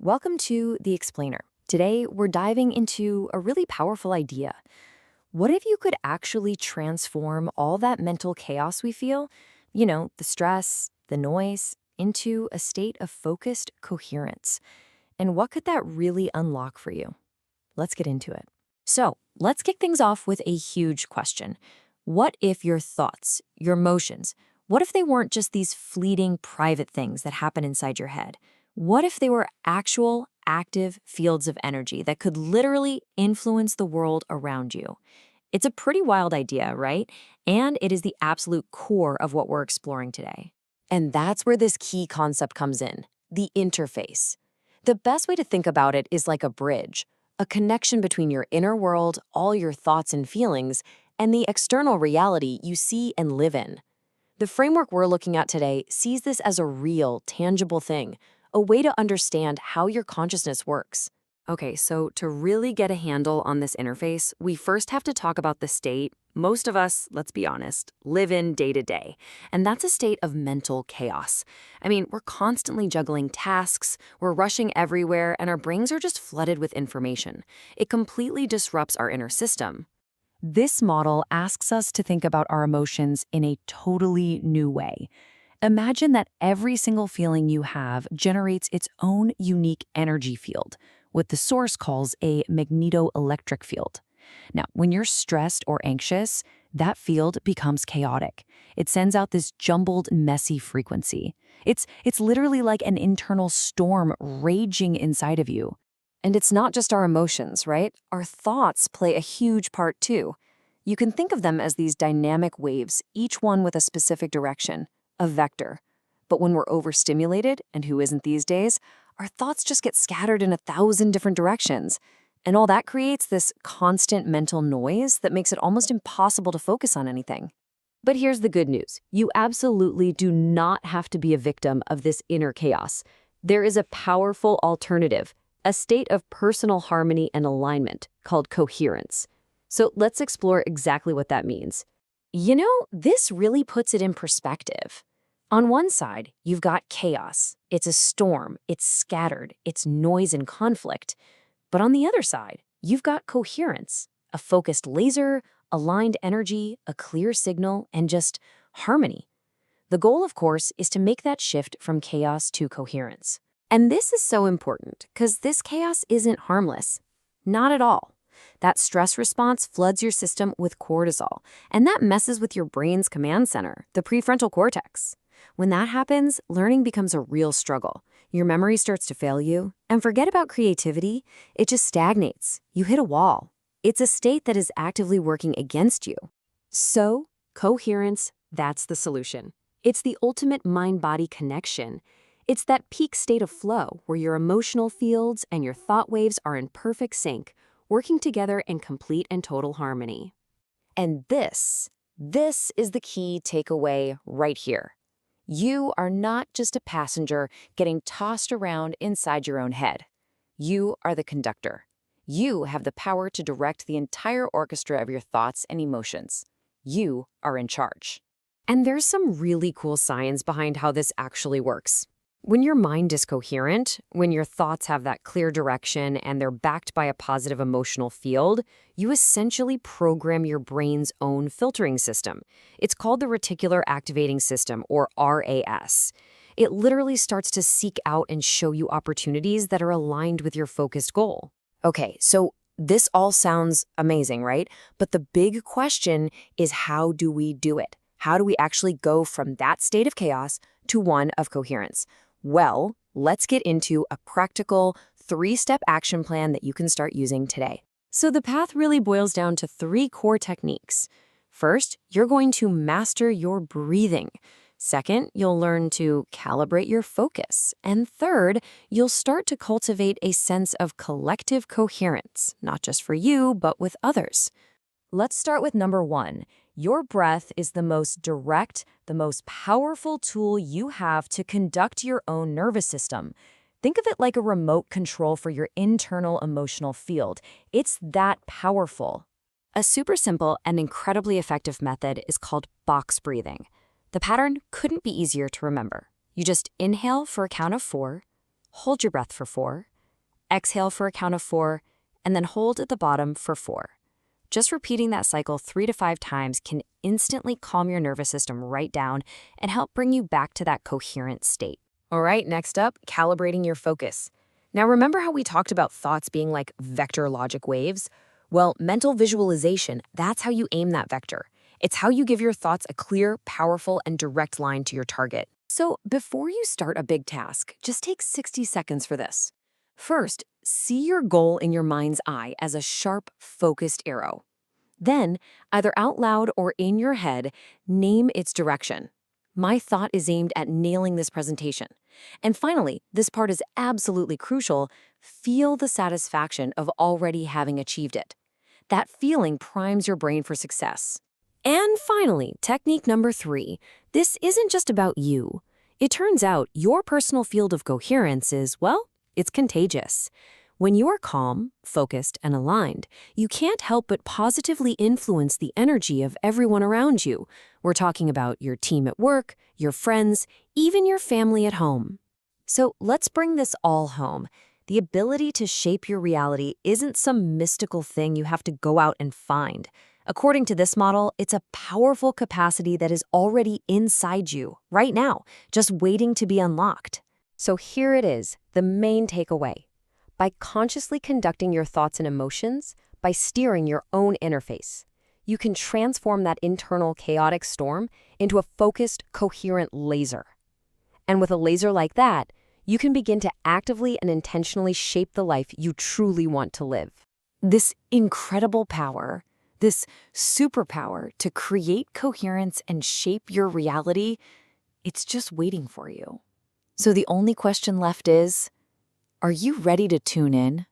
Welcome to The Explainer. Today, we're diving into a really powerful idea. What if you could actually transform all that mental chaos we feel, the stress, the noise, into a state of focused coherence? And what could that really unlock for you? Let's get into it. So, let's kick things off with a huge question. What if your thoughts, your emotions, what if they weren't just these fleeting private things that happen inside your head? What if they were actual, active fields of energy that could literally influence the world around you? It's a pretty wild idea, right? And it is the absolute core of what we're exploring today. And that's where this key concept comes in, the interface. The best way to think about it is like a bridge, a connection between your inner world, all your thoughts and feelings, and the external reality you see and live in. The framework we're looking at today sees this as a real, tangible thing, a way to understand how your consciousness works. Okay, so to really get a handle on this interface, we first have to talk about the state most of us, let's be honest, live in day to day. And that's a state of mental chaos. I mean, we're constantly juggling tasks, we're rushing everywhere, and our brains are just flooded with information. It completely disrupts our inner system. This model asks us to think about our emotions in a totally new way. Imagine that every single feeling you have generates its own unique energy field, what the source calls a magneto-electric field. Now, when you're stressed or anxious, that field becomes chaotic. It sends out this jumbled, messy frequency. It's literally like an internal storm raging inside of you. And it's not just our emotions, right? Our thoughts play a huge part too. You can think of them as these dynamic waves, each one with a specific direction, a vector. But when we're overstimulated, and who isn't these days, our thoughts just get scattered in 1,000 different directions. And all that creates this constant mental noise that makes it almost impossible to focus on anything. But here's the good news. You absolutely do not have to be a victim of this inner chaos. There is a powerful alternative, a state of personal harmony and alignment called coherence. So let's explore exactly what that means. This really puts it in perspective. On one side, you've got chaos. It's a storm, it's scattered, it's noise and conflict. But on the other side, you've got coherence, a focused laser, aligned energy, a clear signal, and just harmony. The goal, of course, is to make that shift from chaos to coherence. And this is so important because this chaos isn't harmless. Not at all. That stress response floods your system with cortisol, and that messes with your brain's command center, the prefrontal cortex. When that happens, learning becomes a real struggle. Your memory starts to fail you, and forget about creativity, it just stagnates. You hit a wall. It's a state that is actively working against you. So, coherence, that's the solution. It's the ultimate mind-body connection. It's that peak state of flow where your emotional fields and your thought waves are in perfect sync, working together in complete and total harmony. And this is the key takeaway right here. You are not just a passenger getting tossed around inside your own head. You are the conductor. You have the power to direct the entire orchestra of your thoughts and emotions. You are in charge. And there's some really cool science behind how this actually works. When your mind is coherent, when your thoughts have that clear direction and they're backed by a positive emotional field, you essentially program your brain's own filtering system. It's called the reticular activating system, or RAS. It literally starts to seek out and show you opportunities that are aligned with your focused goal. Okay, so this all sounds amazing, right? But the big question is, how do we do it? How do we actually go from that state of chaos to one of coherence? Well, let's get into a practical 3-step action plan that you can start using today. So the path really boils down to 3 core techniques. First, you're going to master your breathing. Second, you'll learn to calibrate your focus. And third, you'll start to cultivate a sense of collective coherence, not just for you, but with others. Let's start with number 1. Your breath is the most direct, the most powerful tool you have to conduct your own nervous system. Think of it like a remote control for your internal emotional field. It's that powerful. A super simple and incredibly effective method is called box breathing. The pattern couldn't be easier to remember. You just inhale for a count of 4, hold your breath for 4, exhale for a count of 4, and then hold at the bottom for 4. Just repeating that cycle 3 to 5 times can instantly calm your nervous system right down and help bring you back to that coherent state. All right, next up, calibrating your focus. Now remember how we talked about thoughts being like vector logic waves? Well, mental visualization, that's how you aim that vector. It's how you give your thoughts a clear, powerful, and direct line to your target. So before you start a big task, just take 60 seconds for this. First, see your goal in your mind's eye as a sharp, focused arrow. Then, either out loud or in your head, name its direction. My thought is aimed at nailing this presentation. And finally, this part is absolutely crucial, feel the satisfaction of already having achieved it. That feeling primes your brain for success. And finally, technique number 3, this isn't just about you. It turns out your personal field of coherence is, well, it's contagious. When you're calm, focused, and aligned, you can't help but positively influence the energy of everyone around you. We're talking about your team at work, your friends, even your family at home. So let's bring this all home. The ability to shape your reality isn't some mystical thing you have to go out and find. According to this model, it's a powerful capacity that is already inside you, right now, just waiting to be unlocked. So here it is, the main takeaway. By consciously conducting your thoughts and emotions, by steering your own interface, you can transform that internal chaotic storm into a focused, coherent laser. And with a laser like that, you can begin to actively and intentionally shape the life you truly want to live. This incredible power, this superpower to create coherence and shape your reality, it's just waiting for you. So the only question left is, are you ready to tune in?